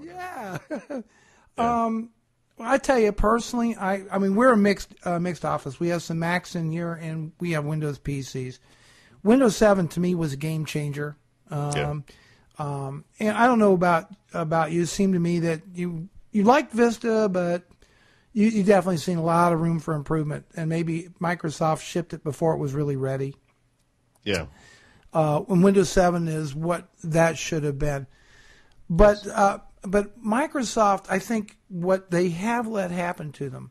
Yeah. Yeah. Well, I tell you personally, I mean, we're a mixed office. We have some Macs in here, and we have Windows PCs. Windows 7 to me was a game changer. And I don't know about you. It seemed to me that you liked Vista, but you definitely seen a lot of room for improvement. And maybe Microsoft shipped it before it was really ready. Yeah. And Windows 7 is what that should have been. But Microsoft, I think what they have let happen to them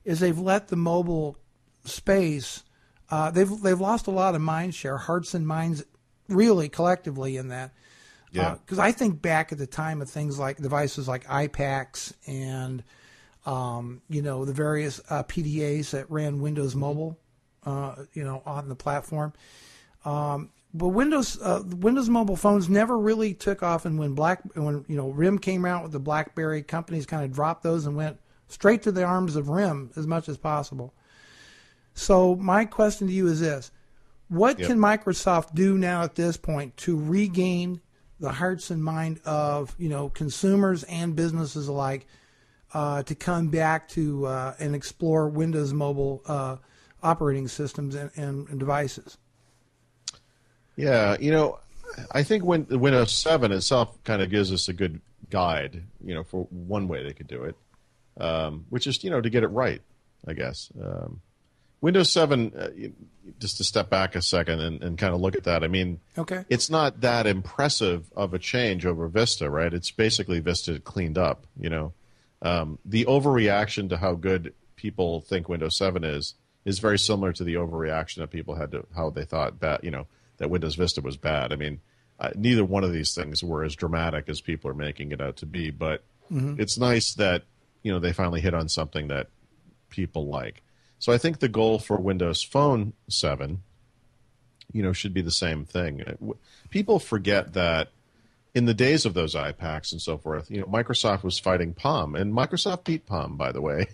is they've let the mobile space. They've lost a lot of mind share, hearts and minds, really collectively in that. Yeah. Because I think back at the time of things like devices like iPacs and the various PDAs that ran Windows Mobile, on the platform. But Windows mobile phones never really took off, and when RIM came out with the BlackBerry, companies kind of dropped those and went straight to the arms of RIM as much as possible. So my question to you is this: what can Microsoft do now at this point to regain the hearts and mind of consumers and businesses alike to come back to and explore Windows mobile operating systems and devices? Yeah, I think when Windows 7 itself kind of gives us a good guide, for one way they could do it, which is, to get it right, I guess. Windows 7, just to step back a second and kind of look at that, I mean, It's not that impressive of a change over Vista, right? It's basically Vista cleaned up, The overreaction to how good people think Windows 7 is very similar to the overreaction that people had to how they thought that Windows Vista was bad. I mean, neither one of these things were as dramatic as people are making it out to be, but it's nice that, they finally hit on something that people like. So I think the goal for Windows Phone 7, should be the same thing. People forget that in the days of those iPacs and so forth, Microsoft was fighting Palm, and Microsoft beat Palm, by the way,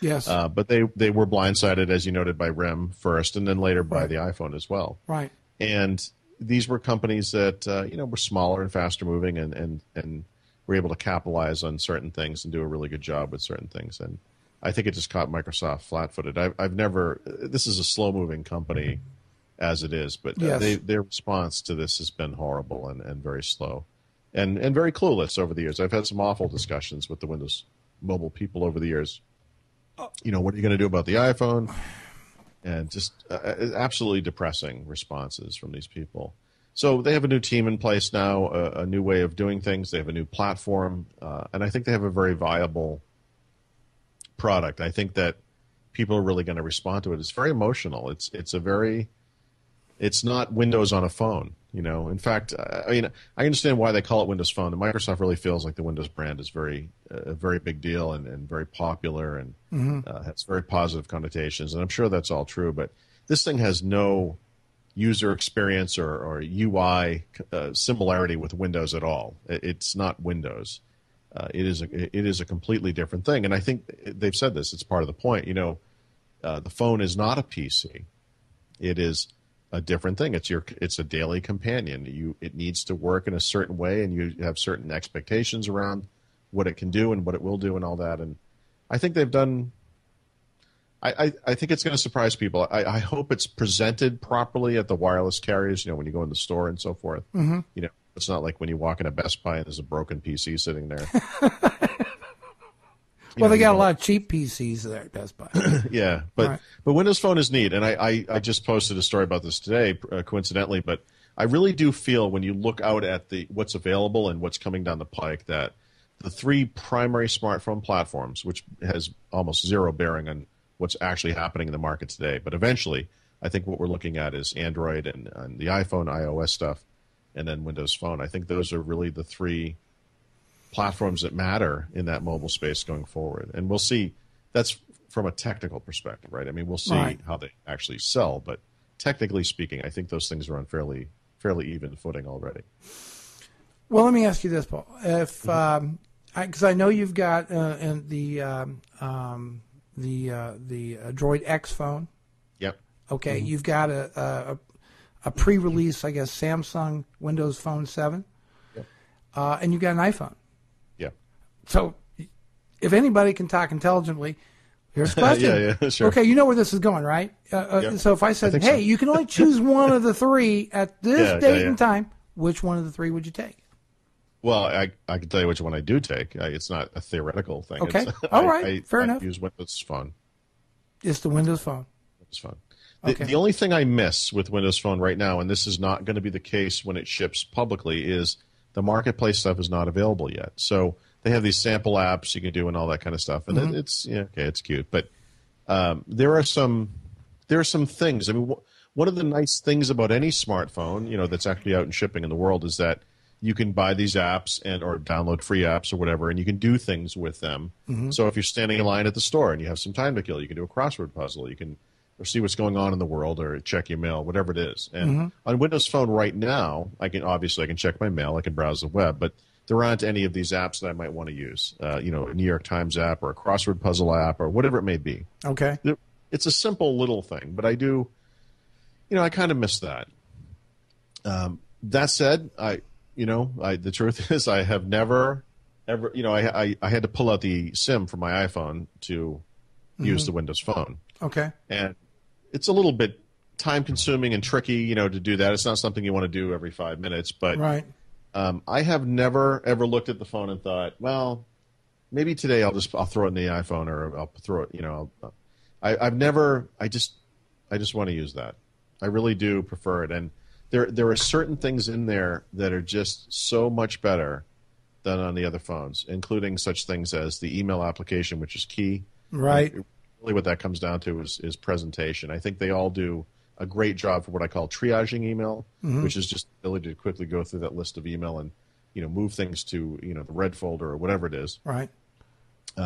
Yes. But they were blindsided, as you noted, by RIM first, and then later by the iPhone as well. Right. And these were companies that were smaller and faster moving, and were able to capitalize on certain things and do a really good job with certain things. And I think it just caught Microsoft flat-footed. I've never. This is a slow-moving company, as it is, but their response to this has been horrible and very slow, and very clueless over the years. I've had some awful discussions with the Windows Mobile people over the years. What are you going to do about the iPhone? And just absolutely depressing responses from these people. So they have a new team in place now, a new way of doing things. They have a new platform, and I think they have a very viable product. I think that people are really going to respond to it. It's very emotional. It's not Windows on a phone. In fact, I understand why they call it Windows Phone. Microsoft really feels like the Windows brand is a very big deal and very popular and has very positive connotations. And I'm sure that's all true. But this thing has no user experience or UI similarity with Windows at all. It's not Windows. It is a completely different thing. And I think they've said this. It's part of the point. The phone is not a PC. It is a different thing. It's a daily companion. It needs to work in a certain way, and you have certain expectations around what it can do and what it will do and all that. And I think they've done. I think it's going to surprise people. I hope it's presented properly at the wireless carriers. When you go in the store and so forth. It's not like when you walk in a Best Buy and there's a broken PC sitting there. Well, they got a lot of cheap PCs there at Best Buy. Yeah, but Windows Phone is neat, and I just posted a story about this today, coincidentally. But I really do feel when you look out at what's available and what's coming down the pike, that the three primary smartphone platforms, which has almost zero bearing on what's actually happening in the market today, but eventually, I think what we're looking at is Android and the iPhone, iOS stuff, and then Windows Phone. I think those are really the three platforms that matter in that mobile space going forward. And we'll see. That's from a technical perspective, right? I mean, we'll see how they actually sell, but technically speaking, I think those things are on fairly even footing already. Well, let me ask you this, Paul. If because I know you've got the Droid X phone. Yep. Okay, you've got a pre-release, I guess, Samsung Windows Phone 7. Yep. And you've got an iPhone. Yeah. So if anybody can talk intelligently, here's the question. Yeah, sure. Okay, you know where this is going, right? Yeah. So if I said, hey, you can only choose one of the three at this date and time, which one of the three would you take? Well, I can tell you which one I do take. It's not a theoretical thing. Okay. All right. Fair enough. I use Windows Phone. It's the Windows Phone. Windows Phone. Okay. The only thing I miss with Windows Phone right now, and this is not going to be the case when it ships publicly, is the marketplace stuff is not available yet. So they have these sample apps you can do and all that kind of stuff, and it's it's cute. But there are some things. I mean, one of the nice things about any smartphone, that's actually out and shipping in the world is that you can buy these apps or download free apps or whatever, and you can do things with them. So if you're standing in line at the store and you have some time to kill, you can do a crossword puzzle. You can see what's going on in the world or check your mail, whatever it is. And on Windows Phone right now, I can check my mail, I can browse the web, but there aren't any of these apps that I might want to use. A New York Times app or a crossword puzzle app or whatever it may be. Okay. It's a simple little thing, but I do, I kind of miss that. That said, the truth is I have never, ever, I had to pull out the SIM from my iPhone to use the Windows Phone. Okay. And it's a little bit time-consuming and tricky, to do that. It's not something you want to do every 5 minutes, but I have never, ever looked at the phone and thought, well, maybe today I'll throw it in the iPhone or I'll throw it, I just want to use that. I really do prefer it. And there are certain things in there that are just so much better than on the other phones, including such things as the email application, which is key. Right. Really what that comes down to is presentation. I think they all do a great job for what I call triaging email, which is just the ability to quickly go through that list of email and, move things to, the red folder or whatever it is. Right.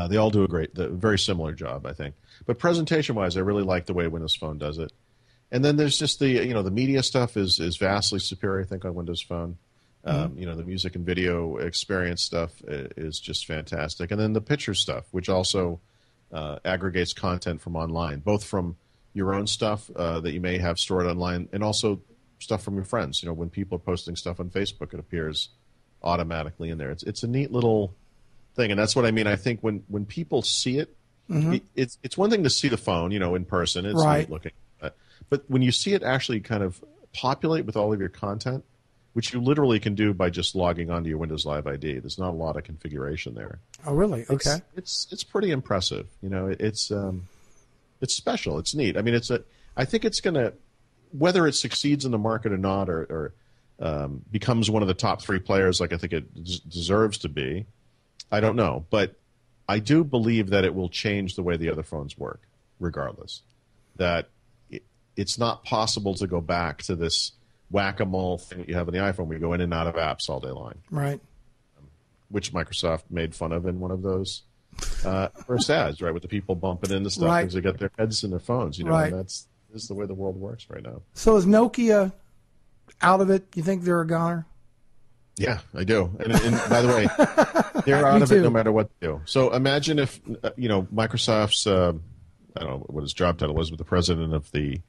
They all do a very similar job, I think. But presentation-wise, I really like the way Windows Phone does it. And then there's just the media stuff is vastly superior, I think, on Windows Phone. The music and video experience stuff is just fantastic. And then the picture stuff, which also aggregates content from online, both from your own stuff that you may have stored online and also stuff from your friends. When people are posting stuff on Facebook, it appears automatically in there. It's a neat little thing, and that's what I mean. I think when people see it, it's one thing to see the phone, in person. It's neat looking. But when you see it actually kind of populate with all of your content, which you literally can do by just logging onto your Windows Live ID, there's not a lot of configuration there. Oh, really? Okay. It's pretty impressive. It's special. It's neat. I mean, I think it's going to, whether it succeeds in the market or not, or becomes one of the top 3 players like I think it deserves to be, I don't know. But I do believe that it will change the way the other phones work, regardless. That it's not possible to go back to this whack-a-mole thing that you have on the iPhone where you go in and out of apps all day long. Right. Which Microsoft made fun of in one of those first ads, right, with the people bumping into stuff because they got their heads in their phones. And this is the way the world works right now. So is Nokia out of it? You think they're a goner? Yeah, I do. And by the way, they're out of it no matter what they do. So imagine if, Microsoft's, I don't know what his job title was, but the president of the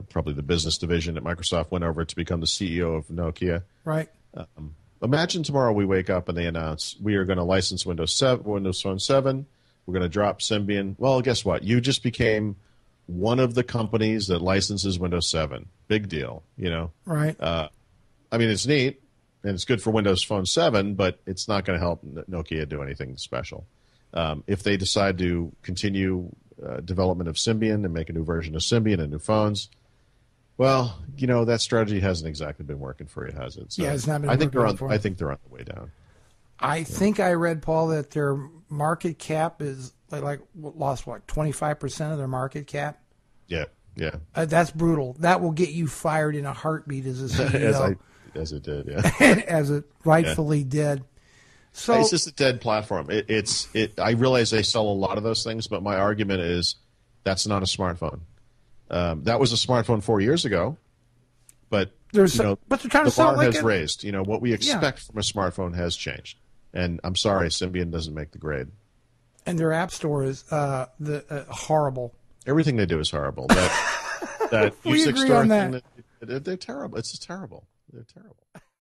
probably the business division at Microsoft went over to become the CEO of Nokia. Right. Imagine tomorrow we wake up and they announce we are going to license Windows Phone 7. We're going to drop Symbian. Well, guess what? You just became one of the companies that licenses Windows 7. Big deal, Right. I mean, it's neat and it's good for Windows Phone 7, but it's not going to help Nokia do anything special. If they decide to continue development of Symbian and make a new version of Symbian and new phones, well, that strategy hasn't exactly been working for you, has it? So it's not been I think they're on the way down. I think I read, Paul, that their market cap is lost 25% of their market cap. Yeah. That's brutal. That will get you fired in a heartbeat as a CEO. as it did, yeah. As it rightfully did. So it's just a dead platform. I realize they sell a lot of those things, but my argument is that's not a smartphone. That was a smartphone 4 years ago, but but they're trying to sell the bar has raised. What we expect from a smartphone has changed, and I'm sorry, Symbian doesn't make the grade. And their app store is horrible. Everything they do is horrible. That music store thing, they're terrible. It's just terrible. They're terrible.